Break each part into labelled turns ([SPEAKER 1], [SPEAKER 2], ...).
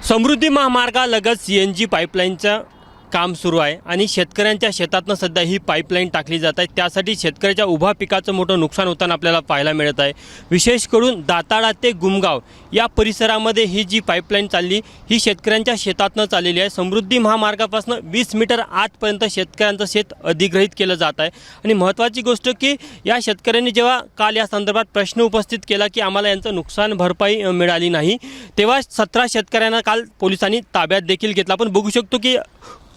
[SPEAKER 1] समृद्धी महामार्गालगत CNG पाईपलाईनचं काम सुरू आहे आणि शेतकऱ्यांच्या शेतातनं सध्या ही पाईपलाईन टाकली जात आहे। त्यासाठी शेतकऱ्याच्या उभा पिकाचं मोठं नुकसान होताना आपल्याला पाहायला मिळत आहे। विशेष करून दाताळा ते गुमगाव या परिसरामध्ये ही जी पाईपलाईन चालली ही शेतकऱ्यांच्या शेतातनं चाललेली आहे। समृद्धी महामार्गापासून 20 मीटर आतपर्यंत शेतकऱ्यांचं शेत अधिग्रहित केलं जात आहे। आणि महत्त्वाची गोष्ट की या शेतकऱ्यांनी जेव्हा काल या संदर्भात प्रश्न उपस्थित केला की आम्हाला यांचं नुकसान भरपाई मिळाली नाही, तेव्हा 17 शेतकऱ्यांना काल पोलिसांनी ताब्यात देखील घेतला। आपण बघू शकतो की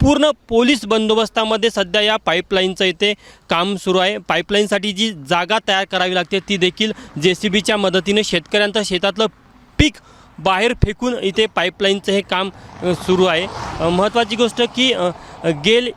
[SPEAKER 1] पूर्ण पोलीस बंदोबस्तामध्ये सध्या या पाईपलाईनचं इथे काम सुरू आहे। पाईपलाईनसाठी जी जागा तयार करावी लागते ती देखील JCBच्या मदतीने शेतकऱ्यांचं शेतातलं पीक बाहेर फेकून इथे पाईपलाईनचं हे काम सुरू आहे। महत्त्वाची गोष्ट की गेल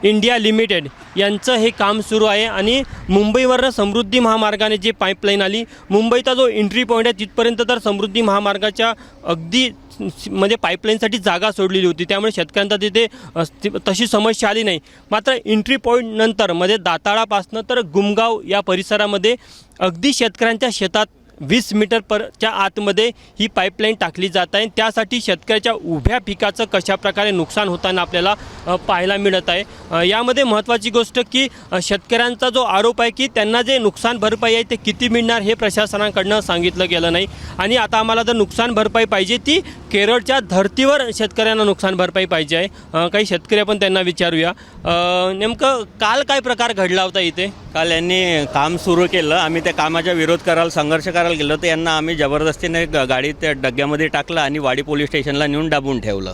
[SPEAKER 1] इंडिया लिमिटेड यांचं हे काम सुरू आहे आणि मुंबईवरनं समृद्धी महामार्गाने जे पाईपलाईन आली, मुंबईचा जो एंट्री पॉईंट आहे तिथपर्यंत तर समृद्धी महामार्गाच्या अगदी म्हणजे पाईपलाईनसाठी जागा सोडलेली होती, त्यामुळे शेतकऱ्यांचा तिथे तशी समस्या आली नाही। मात्र एंट्री पॉईंट नंतर मध्ये दाताळापासनं तर गुमगाव या परिसरामध्ये अगदी शेतकऱ्यांच्या शेतात 20 मीटरच्या आतमध्ये ही पाईपलाईन टाकली जात आहे। त्यासाठी शेतकऱ्याच्या उभ्या पिकाचं कशाप्रकारे नुकसान होताना आपल्याला पाहायला मिळत आहे। यामध्ये महत्त्वाची गोष्ट की शेतकऱ्यांचा जो आरोप आहे की त्यांना जे नुकसान भरपाई आहे ते किती मिळणार हे प्रशासनाकडनं सांगितलं गेलं नाही आणि आता आम्हाला जर नुकसान भरपाई पाहिजे ती केरळच्या धर्तीवर शेतकऱ्यांना नुकसान भरपाई पाहिजे आहे। काही शेतकरी आपण त्यांना विचारूया, नेमकं काल काय प्रकार घडला होता इथे?
[SPEAKER 2] काल यांनी काम सुरू केलं, आम्ही त्या कामाचा विरोध करायला संघर्ष करायला गेलो तर यांना आम्ही जबरदस्तीने गाडीत त्या डग्यामध्ये टाकलं आणि वाडी पोलीस स्टेशनला नेऊन दाबून ठेवलं।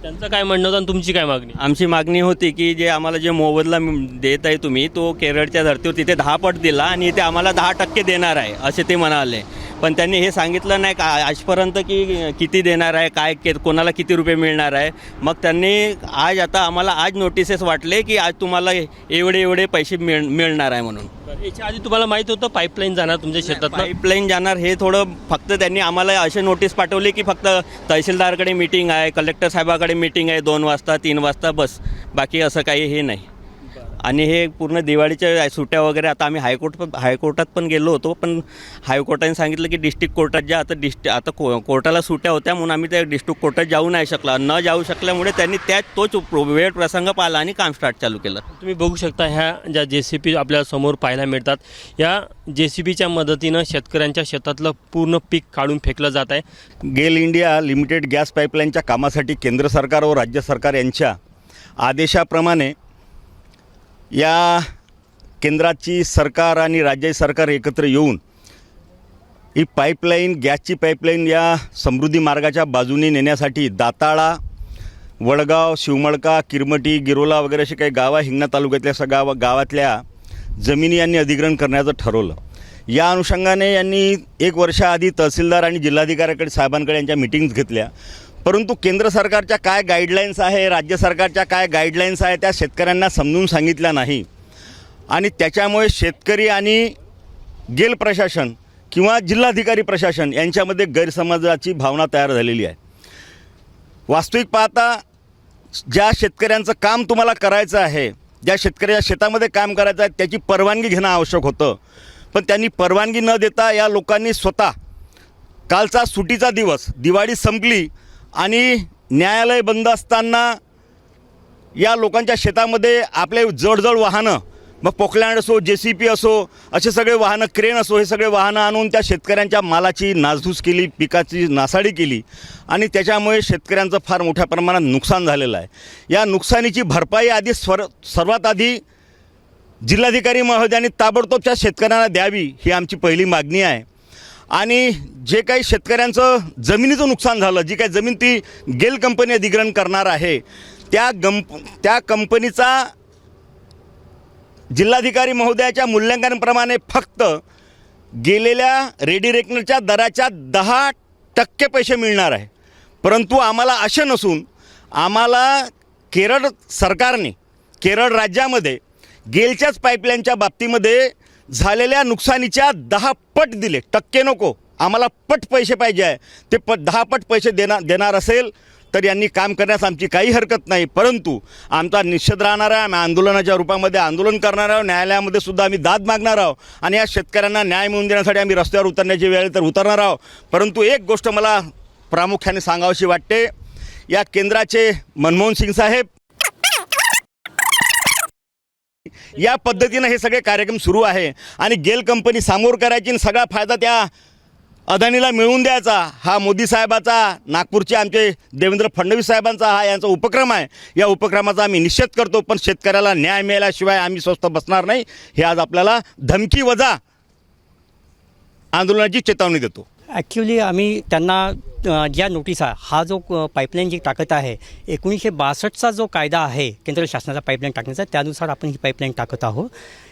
[SPEAKER 1] त्यांचं काय म्हणणं होतं आणि तुमची काय मागणी?
[SPEAKER 2] आमची मागणी होती की जे आम्हाला जे मोबदला देत आहे तुम्ही तो केरळच्या धर्तीवर तिथे 10 पट दिला आणि इथे आम्हाला 10% देणार आहे असे ते म्हणाले, पण त्यांनी हे सांगितलं नाही का आजपर्यंत की किती देणार आहे, काय कोणाला किती रुपये मिळणार आहे। मग त्यांनी आता आम्हाला आज नोटिसेस वाटले की आज तुम्हाला एवढे पैसे मिळणार आहे म्हणून।
[SPEAKER 1] याच्या आधी तुम्हाला माहीत होतं पाईपलाईन जाणार तुमच्या शेतात?
[SPEAKER 2] पाईपलाईन जाणार हे थोडं फक्त त्यांनी आम्हाला असे नोटीस पाठवले की फक्त तहसीलदारकडे मीटिंग आहे, कलेक्टर साहेबाकडे मीटिंग आहे 2 वाजता 3 वाजता, बस बाकी असं काही हे नाही। आणि हे पूर्ण दिवाळीच्या सुट्ट्या वगैरे आता आम्ही हायकोर्टात पण गेलो होतो, पण हायकोर्टाने सांगितलं की डिस्ट्रिक्ट कोर्टात ज्या आता कोर्टाला सुट्ट्या होत्या म्हणून आम्ही त्या डिस्ट्रिक्ट कोर्टात जाऊ नाही शकला। न जाऊ शकल्यामुळे त्यांनी तोच वेळ प्रसंग पाहिला आणि काम चालू केलं।
[SPEAKER 1] तुम्ही बघू शकता ह्या ज्या JCB आपल्या समोर पाहायला मिळतात, या JCBच्या मदतीनं शेतकऱ्यांच्या शेतातलं पूर्ण पीक काढून फेकलं जात आहे।
[SPEAKER 3] गेल इंडिया लिमिटेड गॅस पाईपलाईनच्या कामासाठी केंद्र सरकार व राज्य सरकार यांच्या आदेशाप्रमाणे या केंद्राची सरकार आणि राज्याची सरकार एकत्र येऊन ही पाईपलाईन गॅसची पाईपलाईन या समृद्धी मार्गाच्या बाजूने नेण्यासाठी दाताळा, वडगाव, शिवमळका, किरमटी, गिरोला वगैरे असे काही गावा हिंगणा तालुक्यातल्या सगळ्या गावातल्या जमिनी यांनी अधिग्रहण करण्याचं ठरवलं। या अनुषंगाने यांनी 1 वर्षाआधी तहसीलदार आणि जिल्हाधिकाऱ्याकडे साहेबांकडे यांच्या मीटिंग्स घेतल्या, परंतु केंद्र सरकारच्या काय गाईडलाईन्स आहे, राज्य सरकारच्या काय गाईडलाईन्स आहे त्या शेतकऱ्यांना समजून सांगितल्या नाही आणि त्याच्यामुळे शेतकरी आणि गेल प्रशासन किंवा जिल्हाधिकारी प्रशासन यांच्यामध्ये गैरसमजाची भावना तयार झालेली आहे। वास्तविक पाहता ज्या शेतकऱ्यांचं काम तुम्हाला करायचं आहे, ज्या शेतकऱ्याच्या शेतामध्ये काम करायचं आहे त्याची परवानगी घेणं आवश्यक होतं, पण त्यांनी परवानगी न देता या लोकांनी स्वतः कालचा सुट्टीचा दिवस, दिवाळी संपली आणि न्यायालय बंद असताना या लोकांच्या शेतामध्ये आपले जडजड वाहनं, मग पोकलँड असो, JCB असो, असे सगळे वाहनं, क्रेन असो, हे सगळे वाहनं आणून त्या शेतकऱ्यांच्या मालाची नासधूस केली, पिकाची नासाडी केली आणि त्याच्यामुळे शेतकऱ्यांचं फार मोठ्या प्रमाणात नुकसान झालेलं आहे। या नुकसानीची भरपाई आधी सर्वात आधी जिल्हाधिकारी महोदयांनी ताबडतोब त्या शेतकऱ्यांना द्यावी ही आमची पहिली मागणी आहे। आणि जे काही शेतकऱ्यांचं जमिनीचं नुकसान झालं, जी काही जमीन ती गेल कंपनी अधिग्रहण करणार आहे त्या कंपनीचा जिल्हाधिकारी महोदयाच्या मूल्यांकनाप्रमाणे फक्त गेलेल्या रेडी रेकनरच्या दराच्या 10% पैसे मिळणार आहे। परंतु आम्हाला असे नसून आम्हाला केरळ सरकारने केरळ राज्यामध्ये गेलच्याच पाईपलाईनच्या बाबतीमध्ये झालेल्या नुकसानीच्या 10 पट दिले, टक्के नको, आम्हाला पट पैसे पाहिजे आहे। ते 10 पट पैसे देणार असेल तर यांनी काम करण्यास आमची काही हरकत नाही, परंतु आमचा निषेध राहणार आहे। आम्ही आंदोलनाच्या रूपामध्ये आंदोलन करणार आहोत, न्यायालयामध्ये सुद्धा आम्ही दाद मागणार आहोत आणि या शेतकऱ्यांना न्याय मिळवून देण्यासाठी आम्ही रस्त्यावर उतरण्याची वेळ तर उतरणार आहोत। परंतु एक गोष्ट मला प्रामुख्याने सांगावीशी वाटते. या केंद्राचे मनमोहन सिंग साहेब या पद्धतीनं हे सगळे कार्यक्रम सुरू आहे आणि गेल कंपनी सामोर करायची आणि सगळा फायदा त्या अदानीला मिळवून द्यायचा हा मोदी साहेबाचा, नागपूरचे आमचे देवेंद्र फडणवीस साहेबांचा हा यांचा उपक्रम आहे. या उपक्रमाचा आम्ही निषेध करतो, पण शेतकऱ्याला न्याय मिळाल्याशिवाय आम्ही स्वस्थ बसणार नाही, हे आज आपल्याला धमकी वजा आंदोलनाची चेतावणी देतो.
[SPEAKER 4] ॲक्च्युली आम्ही त्यांना ज्या नोटिसा, हा जो पाईपलाईन जी टाकत आहे 1962चा जो कायदा आहे केंद्र शासनाचा पाईपलाईन टाकण्याचा, त्यानुसार आपण ही पाईपलाईन टाकत आहोत.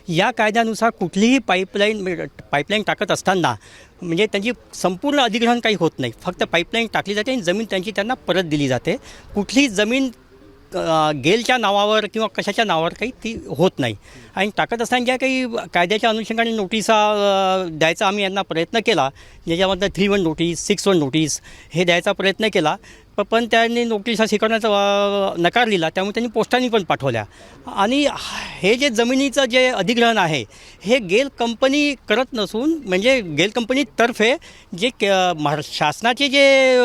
[SPEAKER 4] या कायद्यानुसार कुठलीही पाईपलाईन टाकत असताना म्हणजे त्यांची संपूर्ण अधिग्रहण काही होत नाही, फक्त पाईपलाईन टाकली जाते आणि जमीन त्यांना परत दिली जाते. कुठलीही जमीन गेलच्या नावावर किंवा कशाच्या नावावर काही ती होत नाही. आणि टाकत असताना ज्या काही कायद्याच्या अनुषंगाने नोटिसा द्यायचा आम्ही यांना प्रयत्न केला, ज्याच्यामधनं 3-1 नोटीस, 6-1 नोटीस हे द्यायचा प्रयत्न केला, पण त्यांनी नोटिसा स्वीकारण्याचा नकार दिला. त्यामुळे त्यांनी पोस्टाने पण पाठवल्या. आणि हे जे जमिनीचं जे अधिग्रहण आहे हे गेल कंपनी करत नसून, म्हणजे गेल कंपनीतर्फे जे शासनाचे जे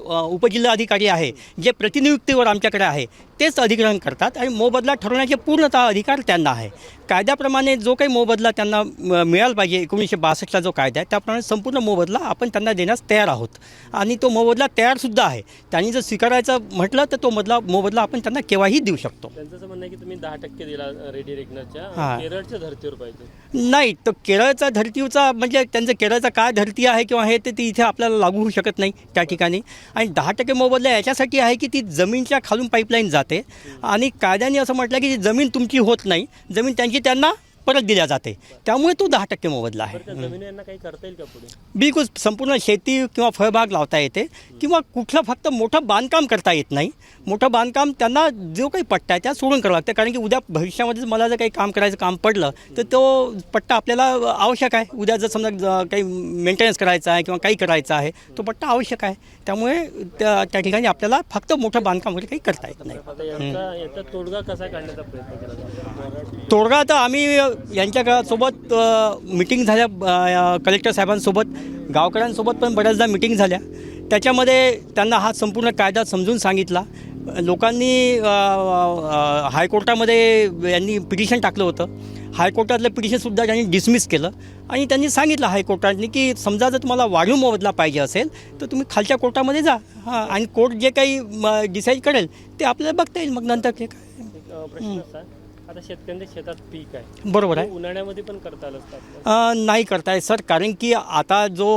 [SPEAKER 4] उपजिल्हाधिकारी आहे, जे प्रतिनियुक्तीवर आमच्याकडे आहे, तेच अधिग्रहण करतात आणि मोबदला ठरवण्याचे पूर्णतः अधिकार त्यांना आहे. कायद्याप्रमाणे जो काही मोबदला त्यांना मिळाला पाहिजे 1962चा जो कायदा आहे त्याप्रमाणे संपूर्ण मोबदला आपण त्यांना देण्यास तयार आहोत आणि तो मोबदला तयारसुद्धा आहे. त्यांनी जर स्वीकारायचं म्हटलं तर तो मोबदला आपण त्यांना केव्हाही देऊ शकतो.
[SPEAKER 1] त्यांचं असं म्हणणं आहे की तुम्ही 10% दिला रेडी रेकनरच्या,
[SPEAKER 4] हां.
[SPEAKER 1] केरळच्या धर्तीवर पाहिजे.
[SPEAKER 4] नाही, तर केरळचा धर्तीचा म्हणजे त्यांचं केरळचा काय धर्ती आहे किंवा हे ते ती इथे आपल्याला लागू होऊ शकत नाही त्या ठिकाणी. आणि 10% मोबदला याच्यासाठी आहे की ती जमीनच्या खालून पाईपलाईन जाते आणि कायद्याने असं म्हटलं की जमीन तुमची होत नाही, जमीन त्यांना परत दिल्या जाते, त्यामुळे तो 10% मोबदला आहे.
[SPEAKER 1] जमिनी यांना काही करता येईल का पुढे?
[SPEAKER 4] बिलकुल संपूर्ण शेती किंवा फळबाग लावता येते किंवा कुठलं फक्त मोठं बांधकाम करता येत नाही. मोठं बांधकाम त्यांना जो काही पट्टा आहे त्या सोडून करावं लागतं, कारण की उद्या भविष्यामध्ये मला जर काही काम करायचं काम पडलं तर तो पट्टा आपल्याला आवश्यक आहे. उद्या जर समजा काही मेंटेनन्स करायचं आहे किंवा काही करायचं आहे तो पट्टा आवश्यक आहे. त्यामुळे त्या ठिकाणी आपल्याला फक्त मोठं बांधकाम वगैरे काही करता येत नाही.
[SPEAKER 1] याचा तोडगा कसा काढण्याचा प्रयत्न केला?
[SPEAKER 4] तोडगा तर आम्ही यांच्यासोबत मिटिंग झाल्या, कलेक्टर साहेबांसोबत, गावकऱ्यांसोबत पण बऱ्याचदा मिटिंग झाल्या. त्याच्यामध्ये त्यांना हा संपूर्ण कायदा समजून सांगितला. लोकांनी हायकोर्टामध्ये यांनी पिटिशन टाकलं होतं. हायकोर्टातलं पिटिशनसुद्धा त्यांनी डिसमिस केलं आणि त्यांनी सांगितलं हायकोर्टाने की समजा जर तुम्हाला वाढीव मोबदला पाहिजे असेल तर तुम्ही खालच्या कोर्टामध्ये जा, आणि कोर्ट जे काही डिसाईड करेल ते आपल्याला बघता येईल. मग नंतर ते काय
[SPEAKER 1] प्रश्न असा, आता शेतकऱ्यांच्या शेतात पीक आहे,
[SPEAKER 4] बरोबर आहे,
[SPEAKER 1] उन्हाळ्यामध्ये पण करता आलं असतं?
[SPEAKER 4] नाही करताय सर, कारण की आता जो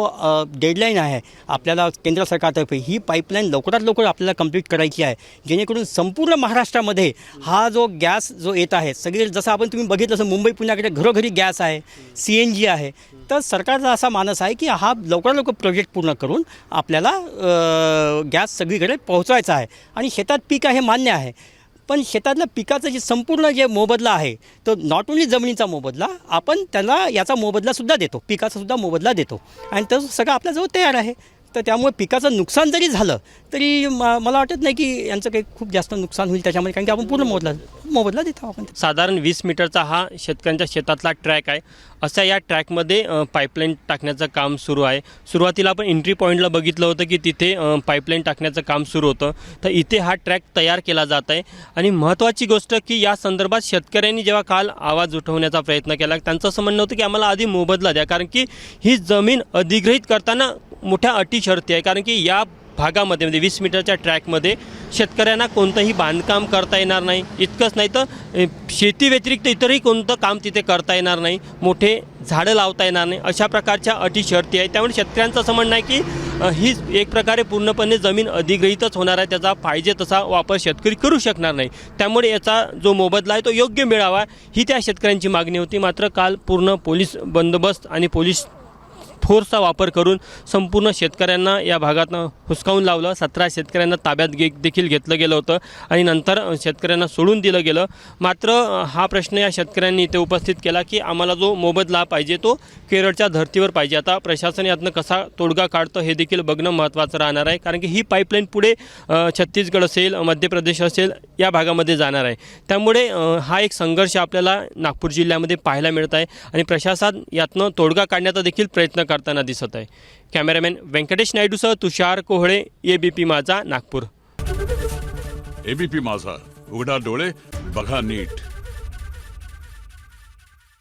[SPEAKER 4] डेडलाईन आहे आपल्याला केंद्र सरकारतर्फे, ही पाईपलाईन लवकरात लवकर आपल्याला कंप्लीट करायची आहे, जेणेकरून संपूर्ण महाराष्ट्रामध्ये हा जो गॅस जो येत आहे, सगळे जसं आपण तुम्ही बघितलं असं मुंबई पुण्याकडे घरोघरी गॅस आहे, CNG आहे. तर सरकारचा असा मानस आहे की हा लवकरात लवकर प्रोजेक्ट पूर्ण करून आपल्याला गॅस सगळीकडे पोहोचवायचा आहे. आणि शेतात पीक आहे मान्य आहे, पण शेतातल्या पिकाचं जे संपूर्ण जे मोबदला आहे तो नॉट ओन्ली जमिनीचा मोबदला, आपण त्याला याचा मोबदलासुद्धा देतो, पिकाचासुद्धा मोबदला देतो आणि तो सगळं आपल्याजवळ तयार आहे. तर त्यामुळे पिकाचं नुकसान जरी झालं तरी मला वाटत नाही की यांचं काही खूप जास्त नुकसान होईल त्याच्यामध्ये, कारण की आपण पूर्ण मोबदला देतो आपण.
[SPEAKER 1] साधारण 20 मीटरचा हा शेतकऱ्यांच्या शेतातला ट्रॅक आहे. अशा या ट्रॅकमध्ये पाईपलाईन टाकण्याचं काम सुरू आहे. सुरुवातीला आपण एंट्री पॉईंटला बघितलं होतं की तिथे पाईपलाईन टाकण्याचं काम सुरू होतं, तर इथे हा ट्रॅक तयार केला जात आहे. आणि महत्त्वाची गोष्ट की या संदर्भात शेतकऱ्यांनी जेव्हा काल आवाज उठवण्याचा प्रयत्न केला, त्यांचं असं म्हणणं होतं की आम्हाला आधी मोबदला द्या, कारण की ही जमीन अधिग्रहित करताना मोठ्या अटी शर्ती आहे. कारण की या भागामध्ये म्हणजे 20 मीटरच्या ट्रॅकमध्ये शेतकऱ्यांना कोणतंही बांधकाम करता येणार नाही. इतकंच नाही तर शेती व्यतिरिक्त इतरही कोणतं काम तिथे करता येणार नाही, मोठे झाडं लावता येणार नाही, अशा प्रकारच्या अटी शर्ती आहे. त्यामुळे शेतकऱ्यांचं असं म्हणणं आहे की ही एक प्रकारे पूर्णपणे जमीन अधिग्रहितच होणार आहे, त्याचा पाहिजे तसा वापर शेतकरी करू शकणार नाही. त्यामुळे याचा जो मोबदला आहे तो योग्य मिळावा ही त्या शेतकऱ्यांची मागणी होती. मात्र काल पूर्ण पोलीस बंदोबस्त आणि पोलीस फोर्सचा वापर करून संपूर्ण शेतकऱ्यांना या भागातनं हुसकावून लावलं. 17 शेतकऱ्यांना ताब्यात देखील घेतलं गेलं होतं आणि नंतर शेतकऱ्यांना सोडून दिलं गेलं. मात्र हा प्रश्न या शेतकऱ्यांनी इथे उपस्थित केला की आम्हाला जो मोबदला पाहिजे तो केरळच्या धर्तीवर पाहिजे. आता प्रशासन यातनं कसा तोडगा काढतं हे देखील बघणं महत्त्वाचं राहणार आहे, कारण की ही पाईपलाईन पुढे छत्तीसगड असेल, मध्य प्रदेश असेल या भागामध्ये जाणार आहे. त्यामुळे हा एक संघर्ष आपल्याला नागपूर जिल्ह्यामध्ये पाहायला मिळत आहे आणि प्रशासन यातनं तोडगा काढण्याचा देखील प्रयत्न करताना दिसत आहे. कॅमेरामॅन व्यंकटेश नायडूसह तुषार कोहळे, ABP माझा, नागपूर.
[SPEAKER 5] एबीपी माझा, उघडा डोळे बघा नीट.